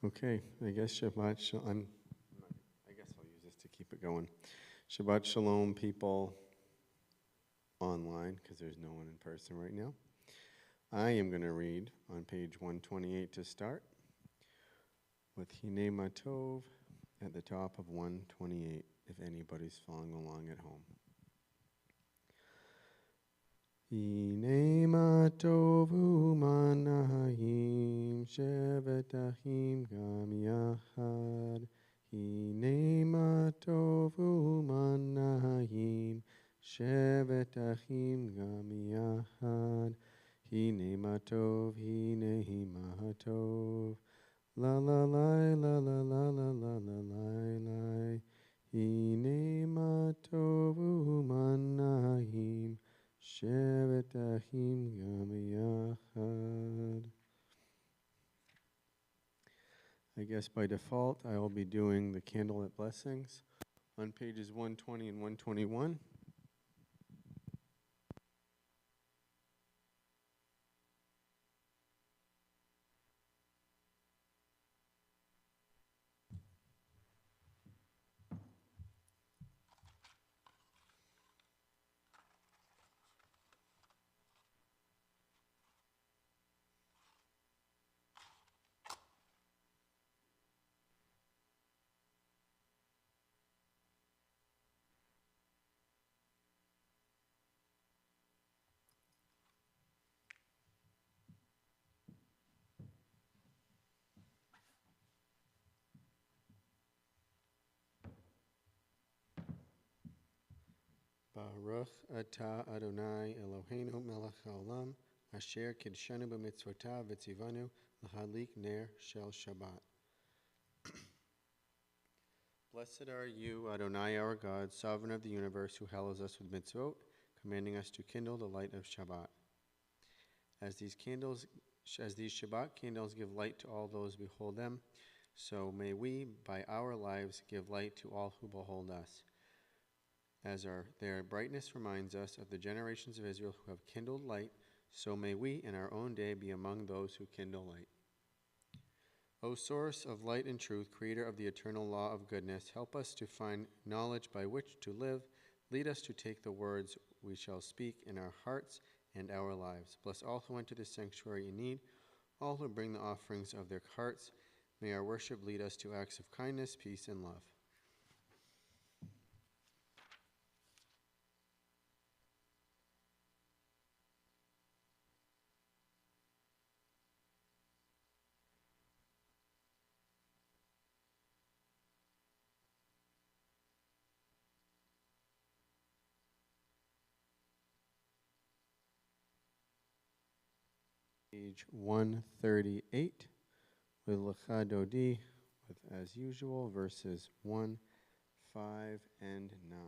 Okay, I guess Shabbat Shalom. I guess I'll use this to keep it going. Shabbat Shalom, people online, because there's no one in person right now. I am going to read on page 128 to start, with Hine Matov at the top of 128, if anybody's following along at home. Hine Matov umanahim shevet achim gam yachad. Hine matov umanahim shevet achim gam yachad. Hine matov, hine matov. La la la la la la la la la la. Hine matov umanahim shevet achim gam yachad. I guess by default, I will be doing the candlelit blessings on pages 120 and 121. Baruch atah Adonai Eloheinu melech haolam, asher kidshanu b'mitzvotav v'tzivanu l'hadlik ner shel Shabbat. Blessed are you, Adonai our God, sovereign of the universe, who hallows us with mitzvot, commanding us to kindle the light of Shabbat. As these Shabbat candles give light to all those who behold them, so may we, by our lives, give light to all who behold us. As their brightness reminds us of the generations of Israel who have kindled light, so may we in our own day be among those who kindle light. O source of light and truth, creator of the eternal law of goodness, help us to find knowledge by which to live. Lead us to take the words we shall speak in our hearts and our lives. Bless all who enter the sanctuary in need, all who bring the offerings of their hearts. May our worship lead us to acts of kindness, peace, and love. Page 138 with Lecha Dodi, with, as usual, verses 1, 5, and 9.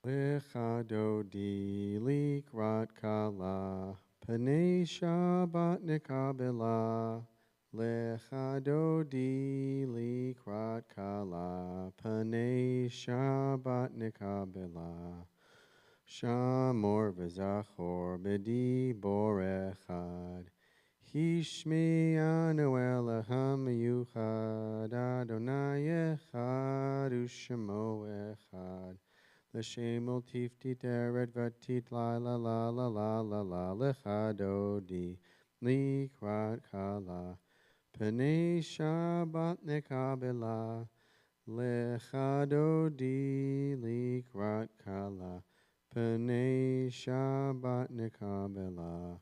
Lecha Dodi likrat kala, Panei Shabbat nekabela. Lecha Dodi likrat kala, Panei Shabbat nekabela. Shamor v'zachor b'di borechad. Hishme'anu Eloham yuchad, Adonai echad u'shemo echad. L'shem ul tiftit eret v'tit la la la la la la la. Lecha Dodi likrat kala, Panei Shabbat nekabela. Lecha Dodi likrat kala, Panei Shabbat nekabela.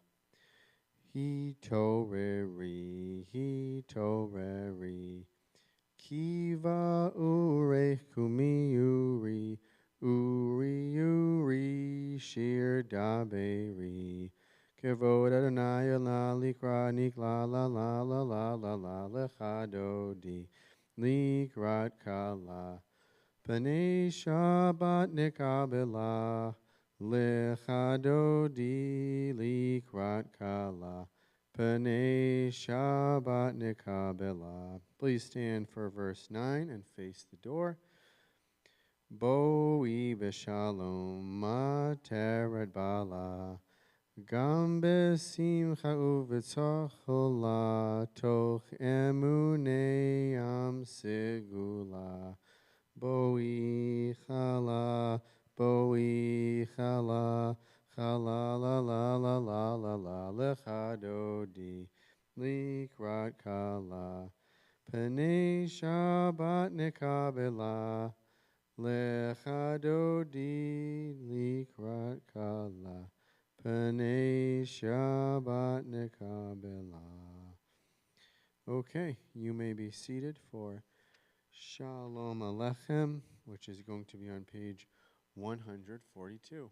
Hitoreri, Kiva urech kumi uri, uri, shir daberi. Kavod Adonai la likrat nikla la la la la la la. Lecha Dodi likrat kala, Panei Shabbat nekabela. Lecha Dodi likrat kala, P'nei Shabbat Nikabela. Please stand for verse 9 and face the door. Boi b'shalom materet bala. Gam besimcha u'v'tzochola toch emunei am segula. Boi chala, chala la la la la la la lecha dodi likrat kala. P'nei Shabbat nekabela lecha dodi likrat kala. P'nei Shabbat nekabela. Okay, you may be seated for Shalom Alechem, which is going to be on page 142.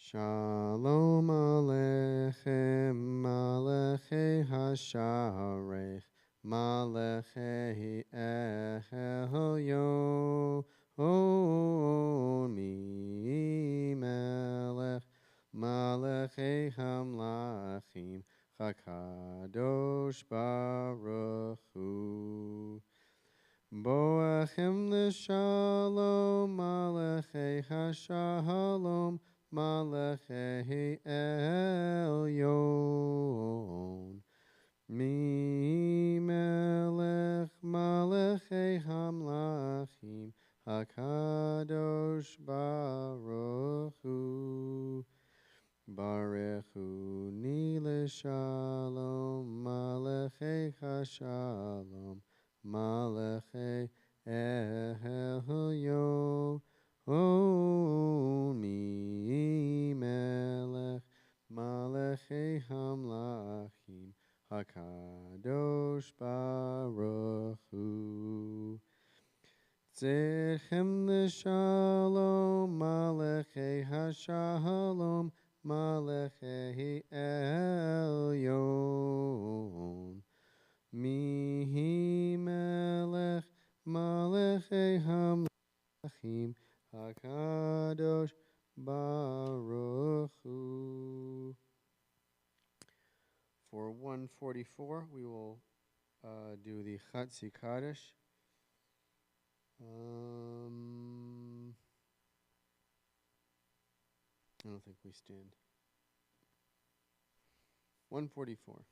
Shalom Alechem, Malechei Hasharech, Malechei Elyon, Mi Melech, Malechei Hamlachim, Chakadosh Baruch Hu. Boachem l'shalom, Malechei Hashalom, Malechei Elyon. Mi melech malechei hamlachim, HaKadosh Baruch Hu. Baruch Hu ni l'shalom, Malechei Hashalom, Malechei Elyon. Mi melech malechei hamlachim, HaKadosh Baruch Hu. Tzechem l'shalom, Malechei Hashalom, Malechei Elyon. Mihi melech malechei hamlachim, HaKadosh Baruch Hu. For 144, we will do the Chatzi Kaddish. I don't think we stand. 144.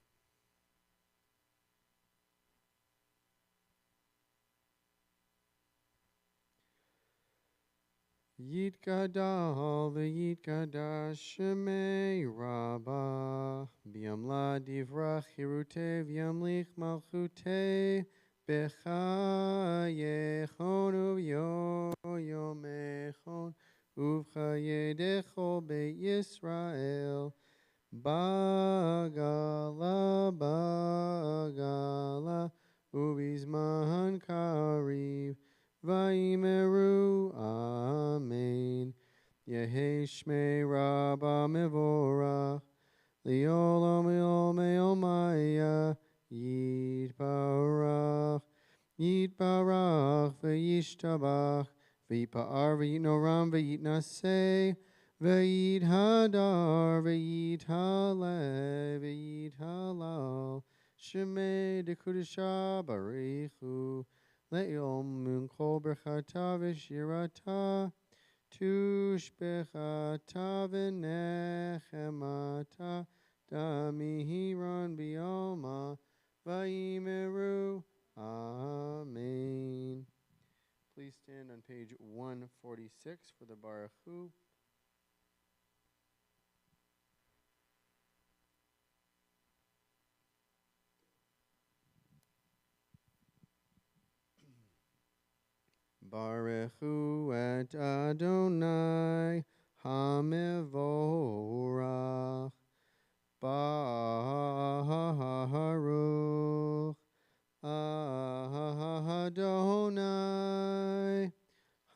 Yitkadal v'yitkadash shemei Rabbah b'yamla divrach hirutei v'yamlich malchutei b'chayechon uv'yoyomechon uv'chayedecho be'Yisrael bagala uv'izman kariv Vaimeru, Amen. Yehi Shmei Rabba Mevorach, Leolam Eomaya, Yitbarach, V'yishtabach, V'yipa'ar, V'yitnoram, V'yitnaseh, V'yithadar, V'yithale, V'yithalal, Shemei Dekudesha Barichu, Le'yom min kol berchata v'shirata, tushbechata v'nechemata, damihiran b'yoma, v'imeru, Amen. Please stand on page 146 for the Baruch Hu. Baruch Hu et Adonai HaMevorach Baruch Adonai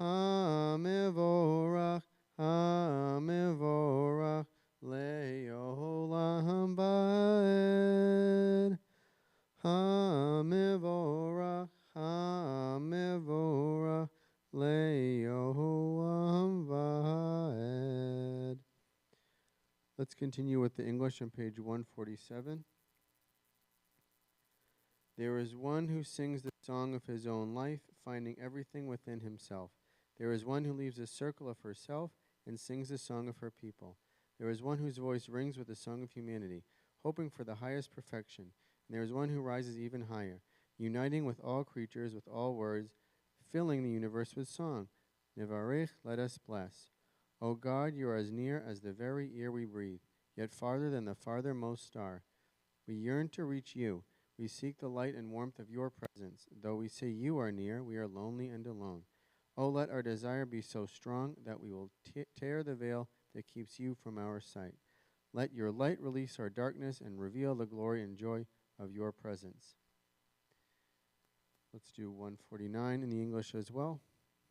HaMevorach Le'olam Ba'ed HaMevorach Let's continue with the English on page 147. There is one who sings the song of his own life, finding everything within himself. There is one who leaves a circle of herself and sings the song of her people. There is one whose voice rings with the song of humanity, hoping for the highest perfection. And there is one who rises even higher, uniting with all creatures, with all words, filling the universe with song. Nevarech, let us bless. O God, you are as near as the very ear we breathe, yet farther than the farthermost star. We yearn to reach you. We seek the light and warmth of your presence. Though we say you are near, we are lonely and alone. Oh, let our desire be so strong that we will tear the veil that keeps you from our sight. Let your light release our darkness and reveal the glory and joy of your presence. Let's do 149 in the English as well.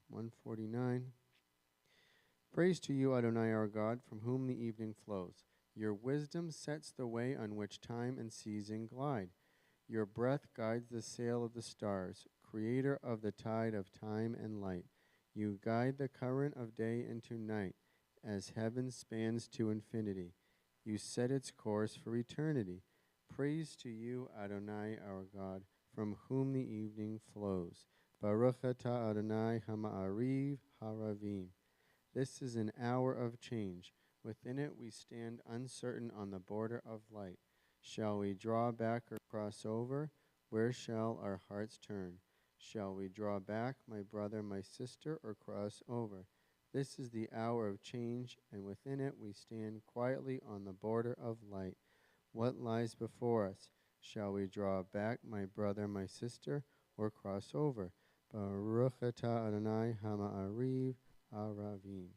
149. Praise to you, Adonai our God, from whom the evening flows. Your wisdom sets the way on which time and season glide. Your breath guides the sail of the stars, creator of the tide of time and light. You guide the current of day into night, as heaven spans to infinity. You set its course for eternity. Praise to you, Adonai our God, from whom the evening flows. Baruch atah Adonai hama'ariv haravim. This is an hour of change. Within it we stand uncertain on the border of light. Shall we draw back or cross over? Where shall our hearts turn? Shall we draw back, my brother, my sister, or cross over? This is the hour of change, and within it we stand quietly on the border of light. What lies before us? Shall we draw back, my brother, my sister, or cross over? Baruch atah Adonai hama'ariv haravim.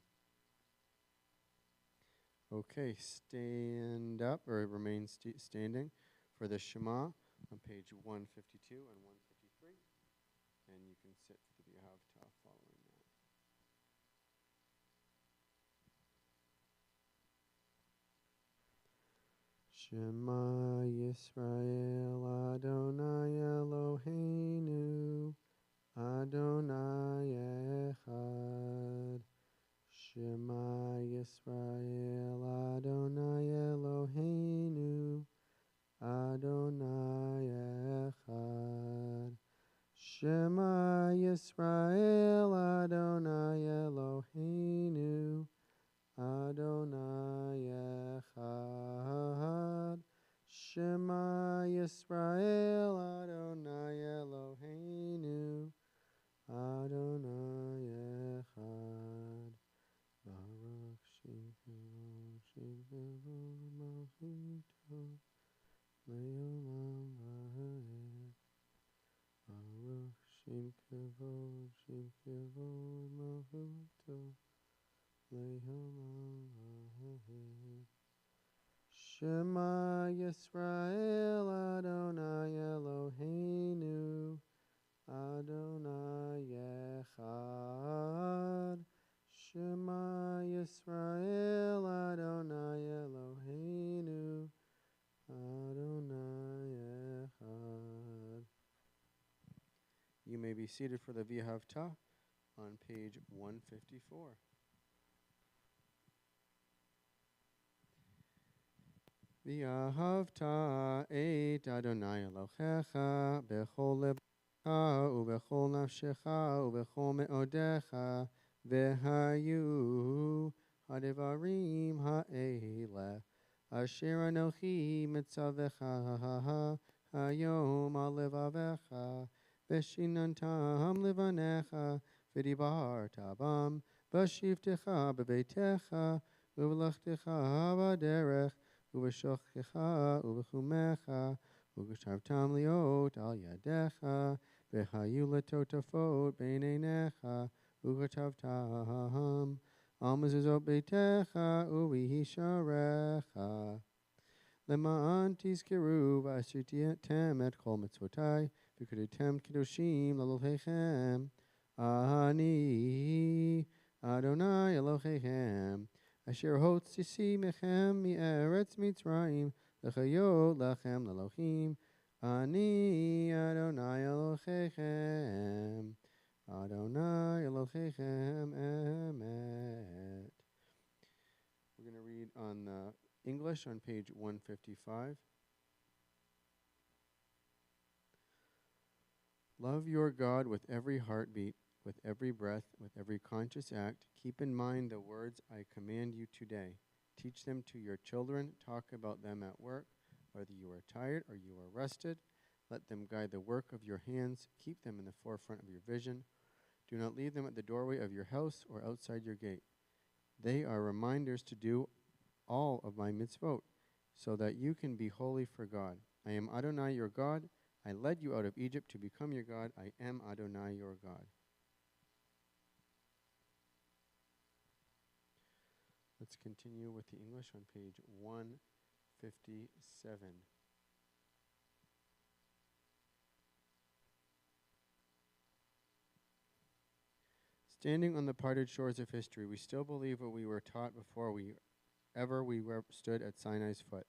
Okay, stand up or remain standing for the Shema on page 152 and 153. And you can sit for the Yehavtah following that. Shema Yisrael Adonai Eloheinu Adonai Echad. Shema Yisrael Adonai Eloheinu Adonai Echad. Shema Yisrael Adonai Eloheinu Adonai Echad. Shema Yisrael Adonai Eloheinu Adonai Echad. Baruch Shem Kavod Malchuto Le'olam va'ed. Baruch Shem Kavod Malchuto Le'olam va'ed. Shema Yisrael Adonai Eloheinu Adonai Echad. Shema Yisrael Adonai Eloheinu Adonai Echad. You may be seated for the V'Havtah on page 154. V'Havtah et Adonai Elohecha b'chol lebecha u'b'chol nafshecha u'b'chol me'odecha v'hayu ha'devarim ha'ele asher anochi mitzavecha hayom al levavecha v'shinantam levanecha v'dibarta bam v'shivtecha b'beitecha u'v'lechtecha b'derech Uv'shochecha, uv'chumecha, uv'shavtam liot al yadecha, v'hayu letotafot bein einecha, uv'chavtam, al mezuzot beitecha, uv'hisharecha. Lema'an tizkeru v'asritem et kol mitzvotai, v'kuditem kedoshim l'Elohechem. Ani Adonai Elohechem. Asher hotzisi mechem mi'eretz Mitzrayim l'chayot lachem l'Elohim ani Adonai Elohechem Adonai Elohechem emet. We're going to read on the English on page 155. Love your God with every heartbeat, with every breath, with every conscious act. Keep in mind the words I command you today. Teach them to your children. Talk about them at work, whether you are tired or you are rested. Let them guide the work of your hands. Keep them in the forefront of your vision. Do not leave them at the doorway of your house or outside your gate. They are reminders to do all of my mitzvot, so that you can be holy for God. I am Adonai your God. I led you out of Egypt to become your God. I am Adonai your God. Let's continue with the English on page 157. Standing on the parted shores of history, we still believe what we were taught before we stood at Sinai's foot,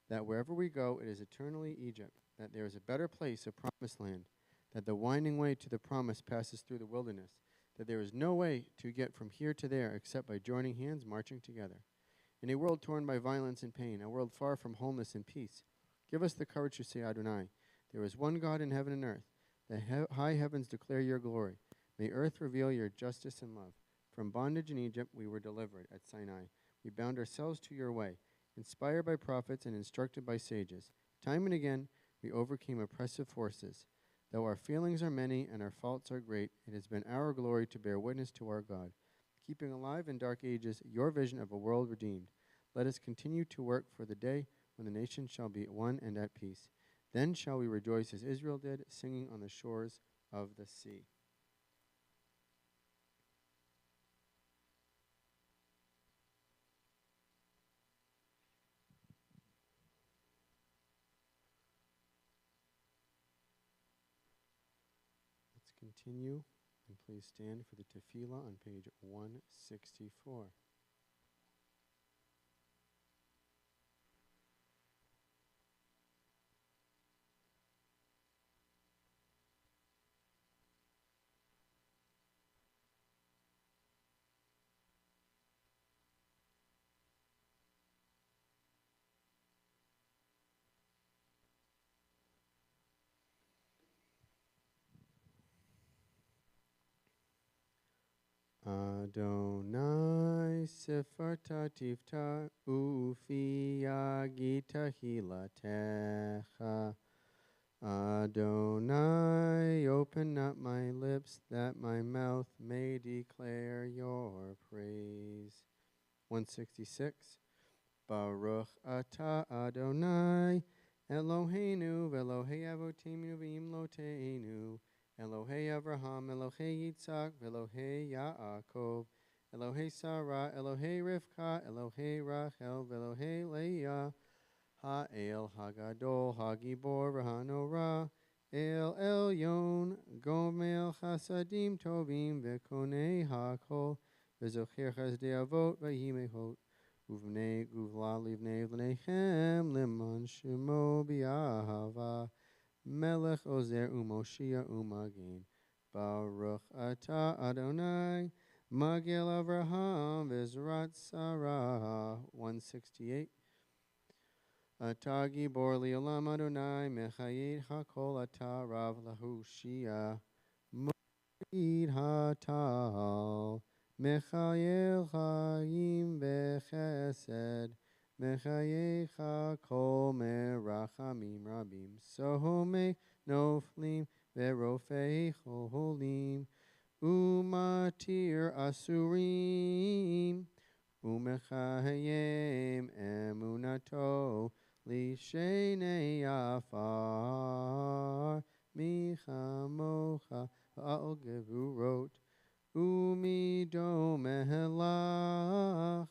that wherever we go, it is eternally Egypt, that there is a better place, a promised land, that the winding way to the promise passes through the wilderness, that there is no way to get from here to there except by joining hands, marching together. In a world torn by violence and pain, a world far from wholeness and peace, give us the courage to say Adonai. There is one God in heaven and earth. The high heavens declare your glory. May earth reveal your justice and love. From bondage in Egypt we were delivered at Sinai. We bound ourselves to your way, inspired by prophets and instructed by sages. Time and again we overcame oppressive forces. Though our feelings are many and our faults are great, it has been our glory to bear witness to our God, keeping alive in dark ages your vision of a world redeemed. Let us continue to work for the day when the nation shall be one and at peace. Then shall we rejoice as Israel did, singing on the shores of the sea. Let's continue, and please stand for the tefillah on page 164. Adonai sefarta tifta ufi agita hilatecha. Adonai, open up my lips that my mouth may declare your praise. 166. Baruch atah Adonai, Eloheinu ve'Elohei avoteinu ve'imloteinu, Elohei Avraham, Elohei Yitzhak, ve'Elohei Yaakov, Elohei Sarah, Elohei Rivka, Elohei Rachel, ve'Elohei Leah, Ha'el Hagadol, Hagibor, V'Hanora, El Elyon, Gomel Chasadim Tovim, Ve'Konei Hakol, Ve'Zocher Chazdei Avot, Ve'Yimehot, Uvnei Guvla Livnei V'Nechem, Liman Shemo B'Yahava, Melech Ozer Umoshia Umagen, Baruch Atah Adonai, Magil Avraham, V'Zrat Sarah. 168. Atah Gibor Li'olam Adonai, Mechayed HaKol Atah Rav Lahushia, Moed HaTal, Mechayel Chaim V'Chesed, Mechayed HaKol Merachamim Rabim, Sohome Noflim Ve'Rofei Cholim, Umatir Asurim, Umechayim Emunato, Lishenei Afar, Michamocha Al Gevurot, Umido Mehelach,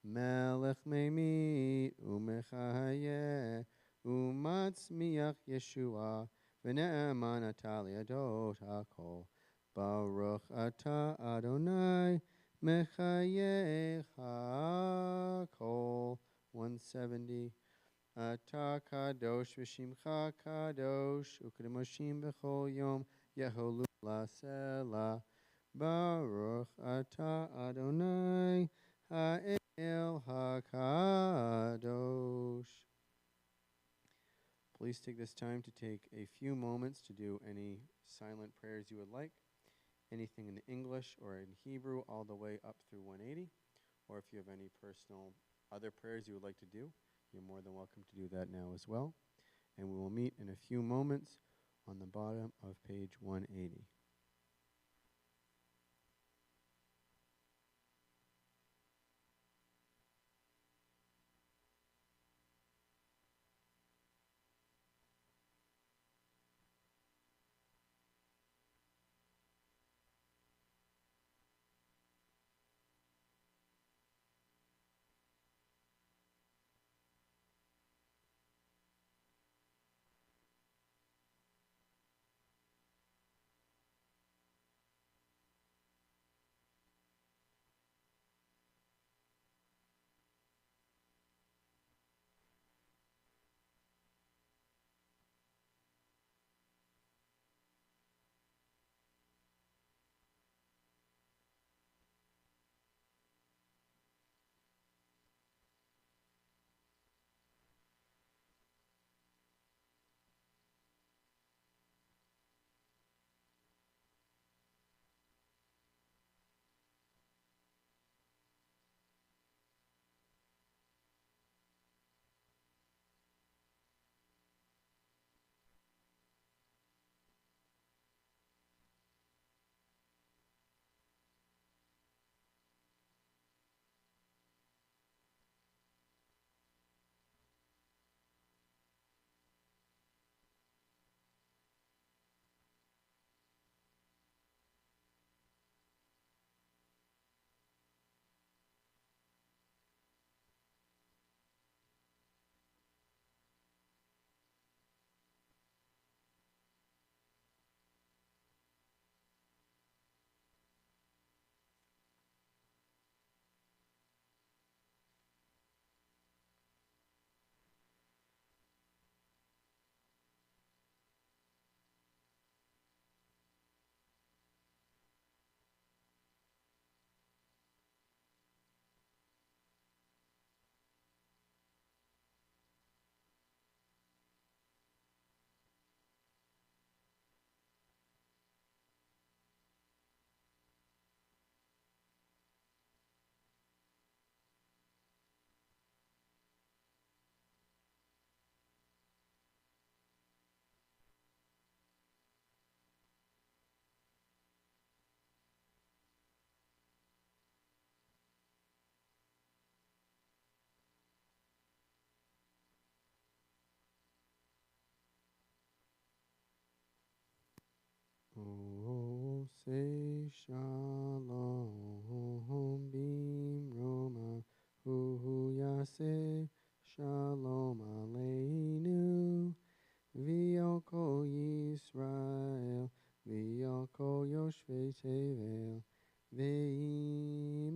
Melech Meimit, Umechayeh, Umatzmiach Yeshua, V'ne'eman Atalia Dot HaKol, Baruch Atah Adonai, Mechayeh HaKol. 170. Atah Kadosh V'Shimcha Kadosh, U'Kedemoshim B'chol Yom, Yeholu L'Selah. Baruch Atah Adonai, Ha'el El HaKadosh. Please take this time to take a few moments to do any silent prayers you would like, anything in English or in Hebrew all the way up through 180, or if you have any personal other prayers you would like to do, you're more than welcome to do that now as well. And we will meet in a few moments on the bottom of page 180. Oh, say shalom, bim roma, hu yase, shalom aleinu, v'yoko Yisrael, v'yoko Yoshvei Tevel, v'imeru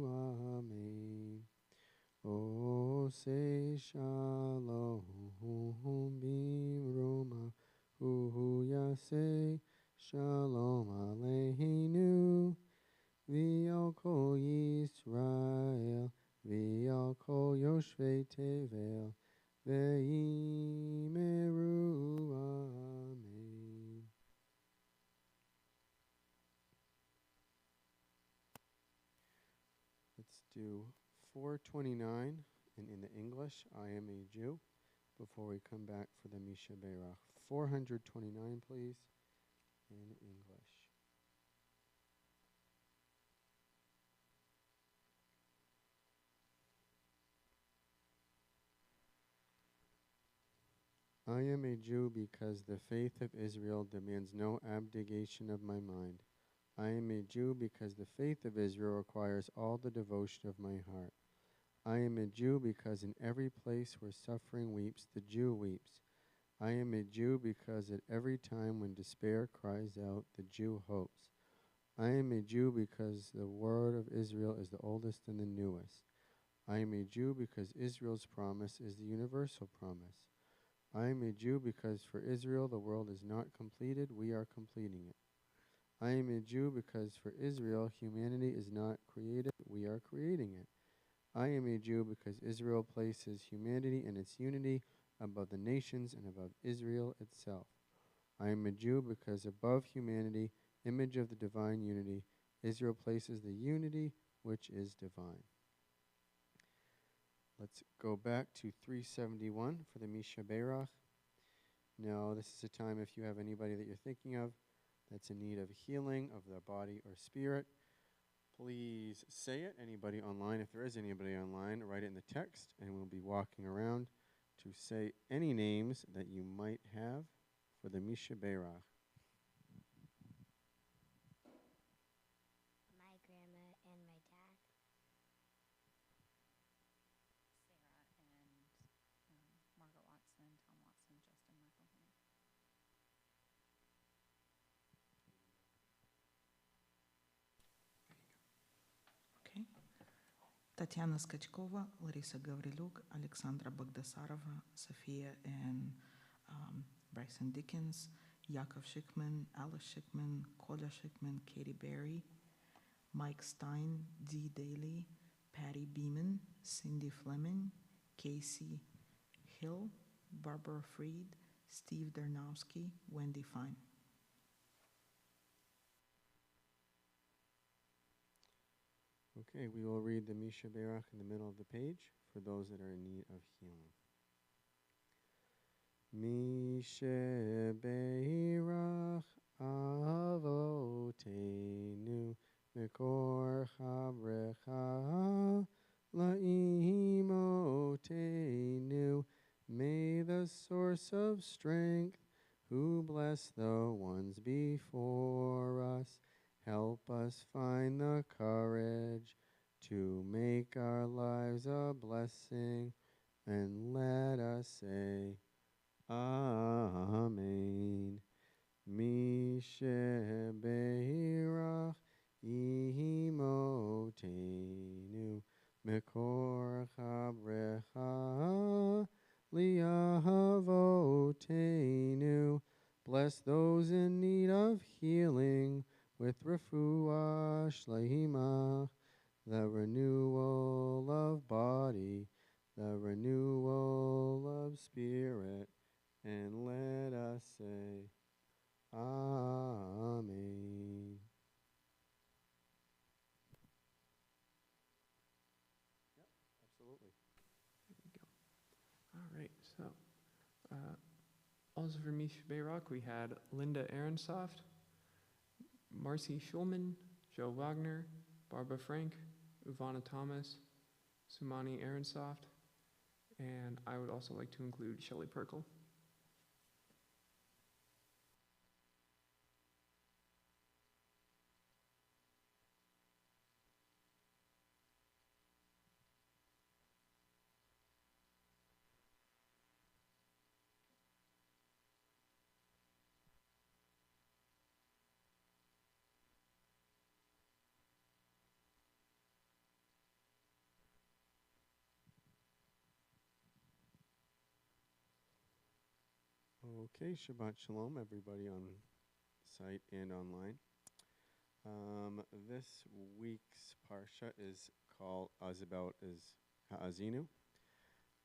amen. Oh, say shalom, bim roma, hu yase, shalom aleinu, v'yoko Yisrael, v'yoko Yoshvei Tevel, v'imeru amen. Let's do 429, and in the English, I am a Jew, before we come back for the Misha Berach. 429, please, in English. I am a Jew because the faith of Israel demands no abdication of my mind. I am a Jew because the faith of Israel requires all the devotion of my heart. I am a Jew because in every place where suffering weeps, the Jew weeps. I am a Jew because at every time when despair cries out, the Jew hopes. I am a Jew because the word of Israel is the oldest and the newest. I am a Jew because Israel's promise is the universal promise. I am a Jew because for Israel the world is not completed, we are completing it. I am a Jew because for Israel humanity is not created, we are creating it. I am a Jew because Israel places humanity and its unity above the nations and above Israel itself. I am a Jew because above humanity, image of the divine unity, Israel places the unity which is divine. Let's go back to 371 for the Misha Beirach. Now, this is a time if you have anybody that you're thinking of that's in need of healing of their body or spirit, please say it. Anybody online, if there is anybody online, write it in the text, and we'll be walking around to say any names that you might have for the Misha Beirach. My grandma and my dad. Sarah and Margaret Watson, Tom Watson, Justin McElhenney. Okay. Tatiana Skachkova, Larissa Gavriluk, Alexandra Bogdasarova, Sophia and Bryson Dickens, Yakov Schickman, Alice Schickman, Kolya Schickman, Katie Berry, Mike Stein, Dee Daly, Patty Beeman, Cindy Fleming, Casey Hill, Barbara Freed, Steve Darnowski, Wendy Fine. Okay, we will read the Misha Beirach in the middle of the page for those that are in need of healing. Misha Beirach avotenu mekor chavrecha laimotenu. May the source of strength, who bless the ones before us, help us find the courage to make our lives a blessing, and let us say, Amen. Mishe Beirach imotenu mekor chabrecha liahavotenu. Bless those in need of healing with refuah shleimah, the renewal of body, the renewal of spirit, and let us say, Amen. Yep, absolutely. There we go. All right, so also for Mish Beirach, we had Linda Ehrensoft, Marcy Schulman, Joe Wagner, Barbara Frank, Ivana Thomas, Sumani Ehrensoft, and I would also like to include Shelley Perkle. Okay, Shabbat Shalom, everybody on site and online. This week's Parsha is about Ha'azinu,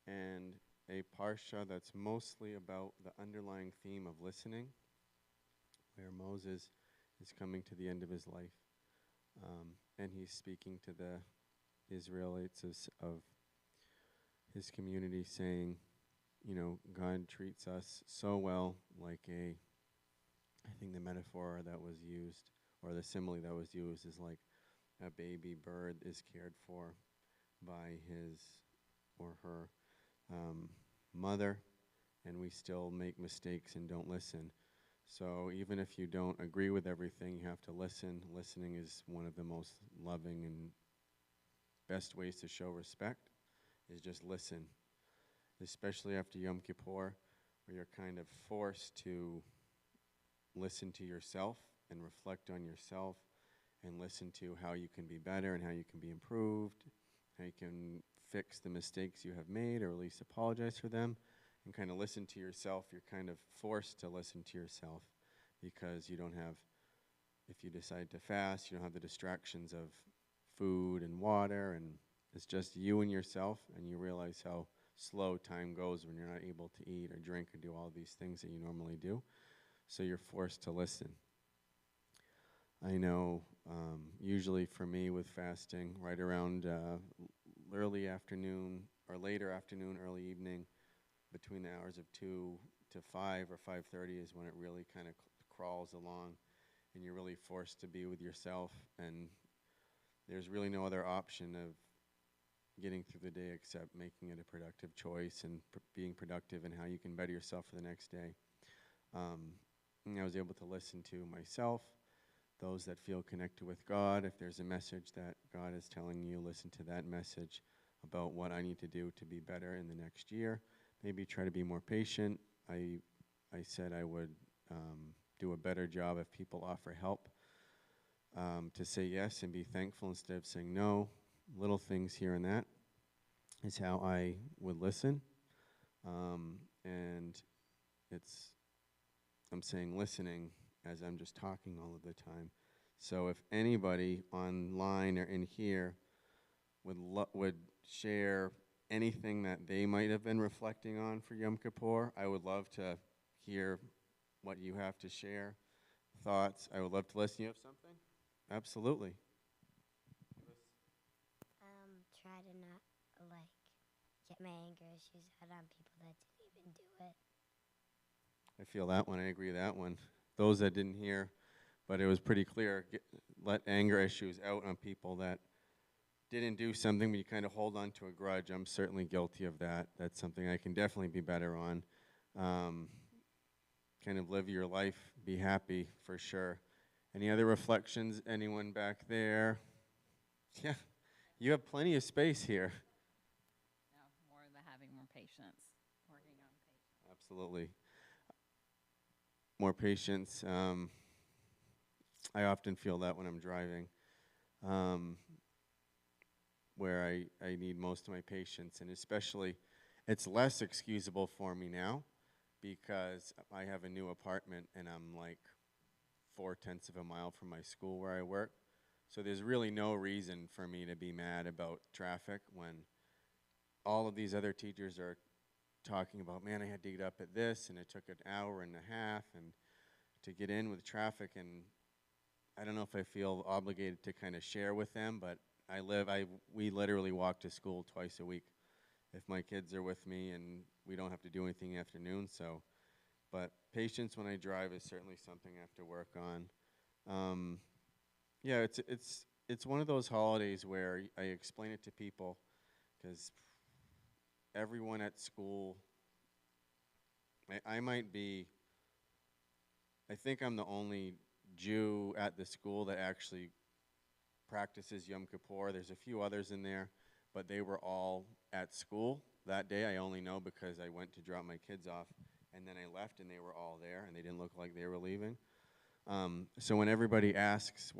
and a Parsha that's mostly about the underlying theme of listening, where Moses is coming to the end of his life, and he's speaking to the Israelites of his community, saying, you know, God treats us so well, I think the metaphor that was used, or the simile that was used, is like a baby bird is cared for by his or her mother, and we still make mistakes and don't listen. So even if you don't agree with everything, you have to listen. Listening is one of the most loving and best ways to show respect, is just listen. Especially after Yom Kippur, where you're kind of forced to listen to yourself and reflect on yourself and listen to how you can be better and how you can be improved, how you can fix the mistakes you have made or at least apologize for them, and kind of listen to yourself. You're kind of forced to listen to yourself because you don't have, if you decide to fast, you don't have the distractions of food and water and It's just you and yourself, and you realize how slow time goes when you're not able to eat or drink or do all these things that you normally do. So you're forced to listen. I know usually for me with fasting, right around early afternoon or later afternoon, early evening, between the hours of 2 to 5 or 5:30 is when it really kind of crawls along, and you're really forced to be with yourself, and there's really no other option of getting through the day except making it a productive choice and being productive in how you can better yourself for the next day. And I was able to listen to myself, those that feel connected with God. If there's a message that God is telling you, listen to that message about what I need to do to be better in the next year. Maybe try to be more patient. I said I would do a better job if people offer help, to say yes and be thankful instead of saying no. Little things here and that is how I would listen. And I'm saying listening as I'm just talking all of the time. So if anybody online or in here would share anything that they might have been reflecting on for Yom Kippur, I would love to hear what you have to share, thoughts. I would love to listen. You have something? Absolutely. Try to not, like, get my anger issues out on people that didn't even do it. I feel that one. I agree with that one. Those that didn't hear, but it was pretty clear. Let anger issues out on people that didn't do something, but you kind of hold on to a grudge. I'm certainly guilty of that. That's something I can definitely be better on. Kind of live your life, be happy for sure. Any other reflections? Anyone back there? Yeah, you have plenty of space here. No, more the having more patience, working on patience. Absolutely. More patience. I often feel that when I'm driving, where I need most of my patience, and especially it's less excusable for me now because I have a new apartment and I'm like 4/10 of a mile from my school where I work. So there's really no reason for me to be mad about traffic when all of these other teachers are talking about, man, I had to get up at this, and it took an hour and a half and to get in with traffic, and I don't know if I feel obligated to kind of share with them, but we literally walk to school twice a week if my kids are with me, and we don't have to do anything in the afternoon. So, but patience when I drive is certainly something I have to work on. Yeah, it's one of those holidays where I explain it to people because everyone at school, I think I'm the only Jew at the school that actually practices Yom Kippur. There's a few others in there, but they were all at school that day. I only know because I went to drop my kids off, and then I left, and they were all there, and they didn't look like they were leaving. So when everybody asks,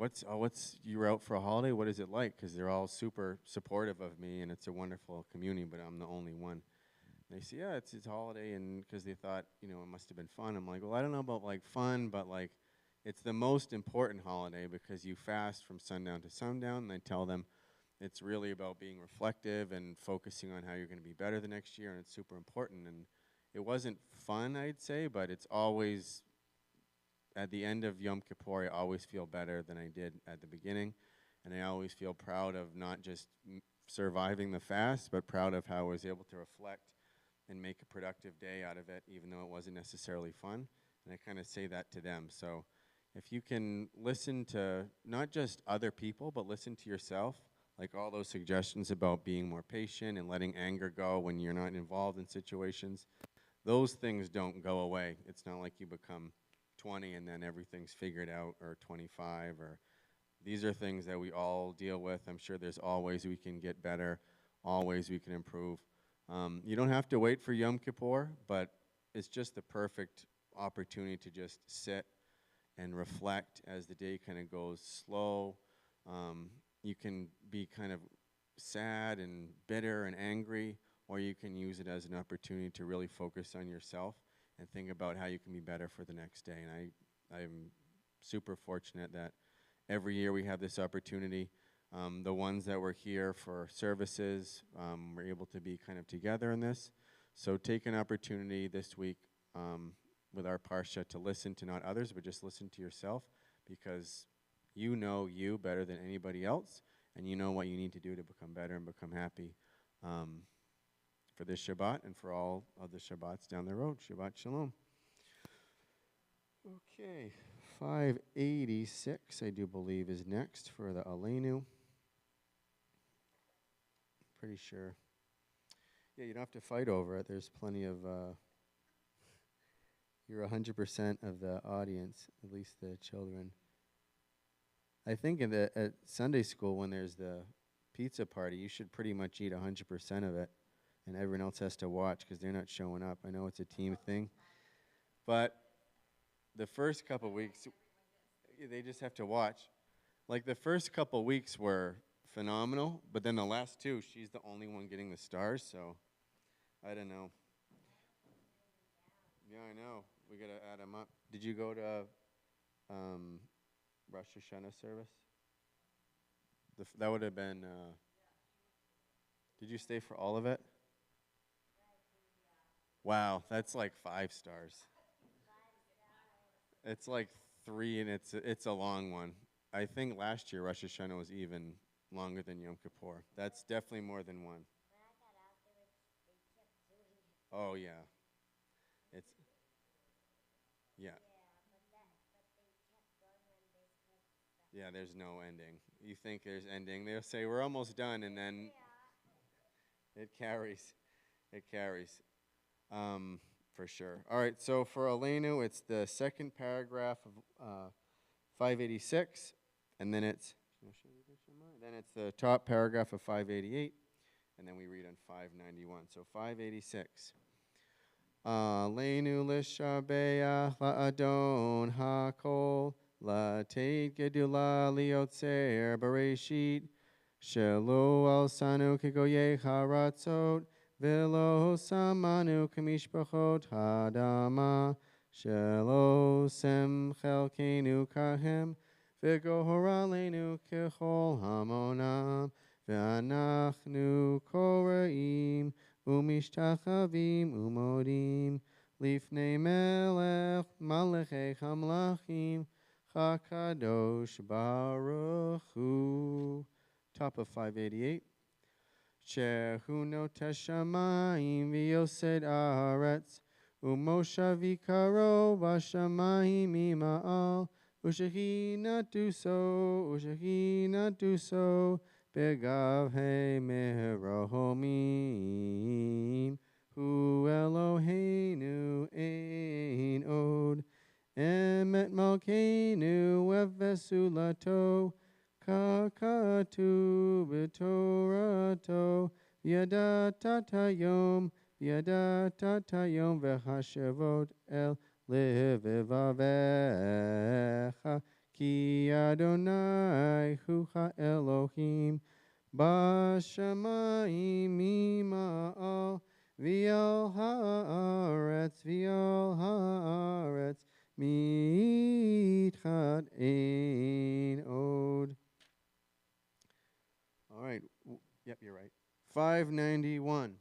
you were out for a holiday, what is it like? Because they're all super supportive of me, and it's a wonderful community, but I'm the only one. They say, yeah, it's a holiday, and because they thought, it must have been fun. I'm like, well, I don't know about like fun, but like it's the most important holiday because you fast from sundown to sundown, and I tell them it's really about being reflective and focusing on how you're going to be better the next year, and it's super important. And it wasn't fun, I'd say, but it's always, at the end of Yom Kippur, I always feel better than I did at the beginning, and I always feel proud of not just surviving the fast, but proud of how I was able to reflect and make a productive day out of it, even though it wasn't necessarily fun. And I kind of say that to them. So if you can listen to not just other people, but listen to yourself, like all those suggestions about being more patient and letting anger go when you're not involved in situations, those things don't go away. It's not like you become 20 and then everything's figured out, or 25, or these are things that we all deal with. I'm sure there's always we can get better, always we can improve. You don't have to wait for Yom Kippur, but it's just the perfect opportunity to just sit and reflect as the day kind of goes slow. You can be kind of sad and bitter and angry, or you can use it as an opportunity to really focus on yourself and think about how you can be better for the next day. And I'm super fortunate that every year we have this opportunity. The ones that were here for services were able to be kind of together in this. So take an opportunity this week with our Parsha to listen to not others, but just listen to yourself, because you know you better than anybody else, and you know what you need to do to become better and become happy for this Shabbat and for all of the Shabbats down the road. Shabbat Shalom. Okay, 586, I do believe, is next for the Aleinu. Pretty sure. Yeah, you don't have to fight over it. There's plenty of, you're 100% of the audience, at least the children. I think at Sunday school, when there's the pizza party, you should pretty much eat 100% of it, and everyone else has to watch because they're not showing up. I know it's a team thing, but the first couple weeks, they just have to watch. Like the first couple weeks were phenomenal, but then the last two, she's the only one getting the stars, so I don't know. Yeah, I know. We got to add them up. Did you go to Rosh Hashanah service? That would have been, did you stay for all of it? Wow, that's like 5 stars. It's like 3, and it's a long one. I think last year Rosh Hashanah was even longer than Yom Kippur. That's definitely more than 1. Oh yeah, it's yeah. Yeah, there's no ending. You think there's ending? They'll say we're almost done, and then it carries. It carries, for sure. All right. So for Aleinu, it's the second paragraph of 586, and then it's the top paragraph of 588, and then we read on 591. So 586. Aleinu l'shabeach la'adon ha'kol la'teit gedula liotzer bereshit shelo al sanu kegoyei haratzot velo samanu kamishpachot hadama shelo sem chelkenu kahem v'gohor aleinu kechol hamonam v'anachnu koreim Umishtachavim umodim lifnei melech malachei hamlachim chakadosh baruch hu. Top of 588. Shehu notesh shamayim v'yosed aretz umosha vikaro v'shamayim ima'al ushehi not do so Begav he merahomim hu Eloheinu ein od emet malkeinu evesulato kakatu b'torato yadatatayom v'hashevot el levivavecha Ki Adonai hu ha-Elohim b'shamayim mima'al v'al haaretz mitchat ein od. All right. Yep, you're right. 591.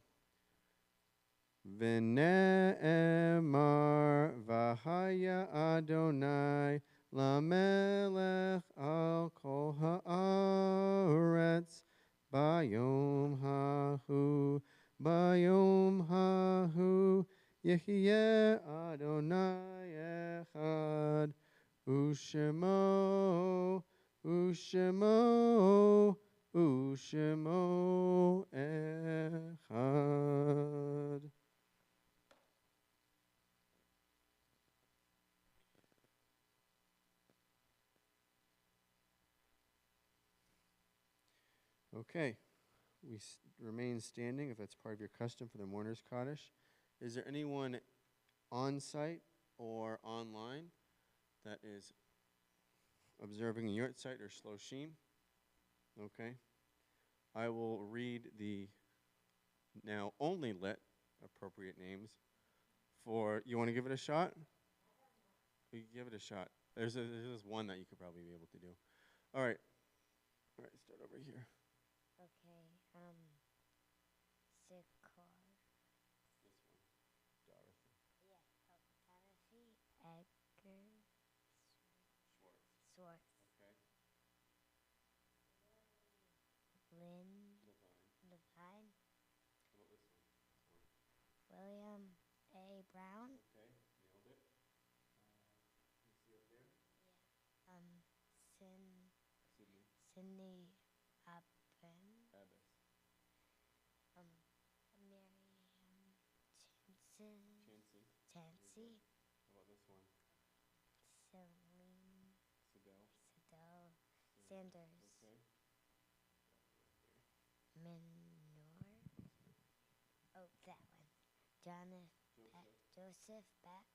V'ne'emar v'haya Adonai Lamelech al kol haaretz bayom hahu yehyeh Adonai echad ushemo echad. Okay, we remain standing if that's part of your custom for the mourner's Kaddish. Is there anyone on site or online that is observing Yurt site or Shloshim? Okay. I will read the now only lit appropriate names for, you want to give it a shot? We give it a shot. There's one that you could probably be able to do. All right. All right, start over here. Okay. Sikor. This one, Dorothy. Yeah. Oh, Dorothy Edgar Schwartz. Swartz. Okay. Lynn Levine. Levine. How about this one? This one. William A. Brown. Okay, nailed it. Can you see up there? Sin Sydney. Sydney Aben. Abbas. Miriam Chansey. Chansey. How about this one? Celine Sidell. Sidell Sanders. Okay. Minor. Oh, that one. Joseph Beck.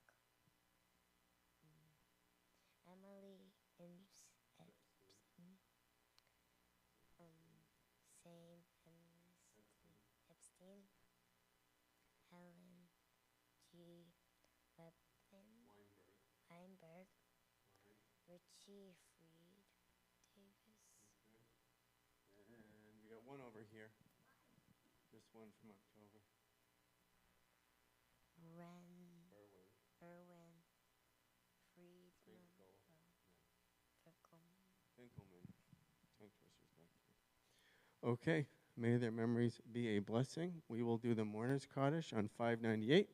Emily Epstein. Same Epstein. Helen G. Weinberg. Richie Freed Davis. Okay. And we got one over here. This one from October. Erwin Friedman. Finkelman. Tongue twisters back here. Okay. May their memories be a blessing. We will do the mourner's Kaddish on 598.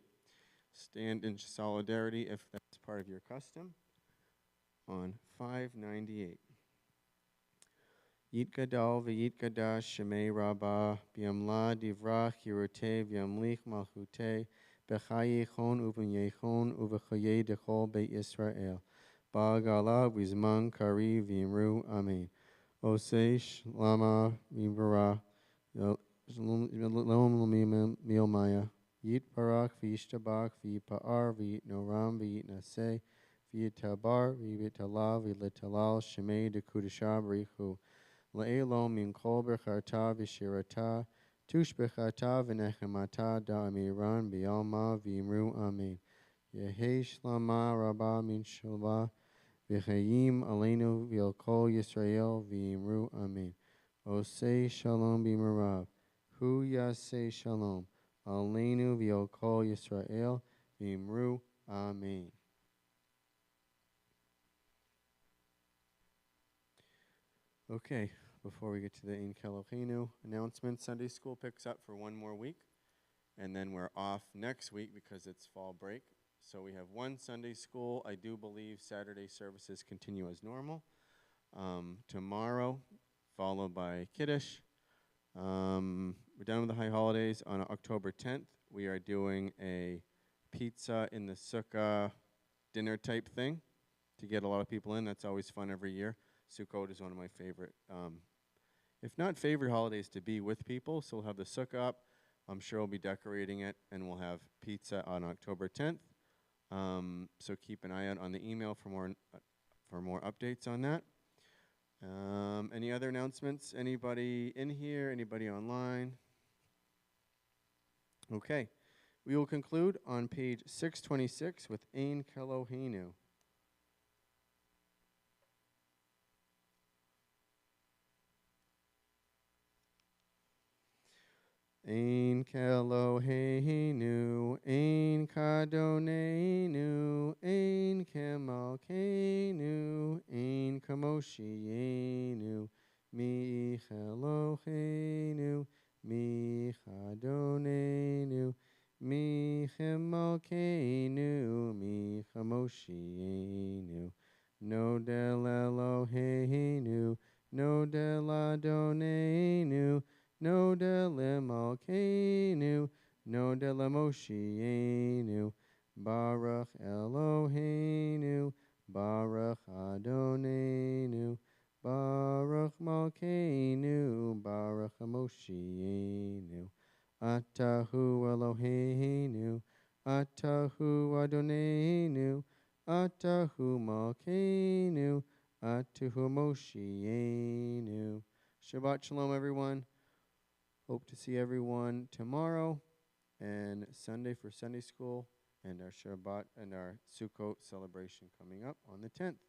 Stand in solidarity if that's part of your custom. On 598. Yit gadal v'yit gadash shemei rabbah b'yamla divrach yirutei v'yamlich malchutei b'chayechon uv'yechon uv'chayei dechol beit Yisrael ba'gala v'zman kari v'imru amen. Osei shlama v'imra shalom milmaya yit barak v'yishtabach v'yipa'ar v'yitnoram v'yitnaseh v'yitabar v'yitala v'yitalal shemei dekudashah b'richu La'elo min kol b'charta v'shirata tush b'chata v'nechemata da'amiran b'yalma v'imru amen. Yehi shlama rabba min shalva v'chayim aleinu v'il kol Yisrael v'imru amen. Osei shalom b'marav. Hu yasei shalom. Aleinu v'il kol Yisrael v'imru amen. Okay. Before we get to the Ein Kelohenu announcement, Sunday school picks up for one more week, and then we're off next week because it's fall break. So we have one Sunday school. I do believe Saturday services continue as normal. Tomorrow, followed by Kiddush. We're done with the high holidays. On October 10th, we are doing a pizza in the sukkah dinner type thing to get a lot of people in. That's always fun every year. Sukkot is one of my favorite if not favorite holidays to be with people. So we'll have the sukkah up. I'm sure we'll be decorating it, and we'll have pizza on October 10th. So keep an eye out on the email for more updates on that. Any other announcements? Anybody in here? Anybody online? Okay. We will conclude on page 626 with Ein Kelohenu. Ein Kelohenu, Ein Kadonenu, Ein Kemalkenu, Ein Kamoshienu, Mi Elohenu, Mi Chadonenu, Mi Chemalkenu, Mi Chamoshienu, Nodel Elohenu, Nodel Adonenu, Nodel Malkeinu, Nodel Moshienu, Baruch Eloheinu, Baruch Adonenu, Baruch Malkeinu, Baruch Moshienu, Atahu Eloheinu, Atahu Adonenu, Atahu Malkeinu, Atahu Moshienu. Shabbat Shalom, everyone. Hope to see everyone tomorrow and Sunday for Sunday school and our Shabbat and our Sukkot celebration coming up on the 10th.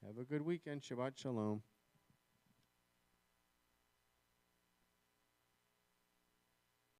Have a good weekend. Shabbat Shalom.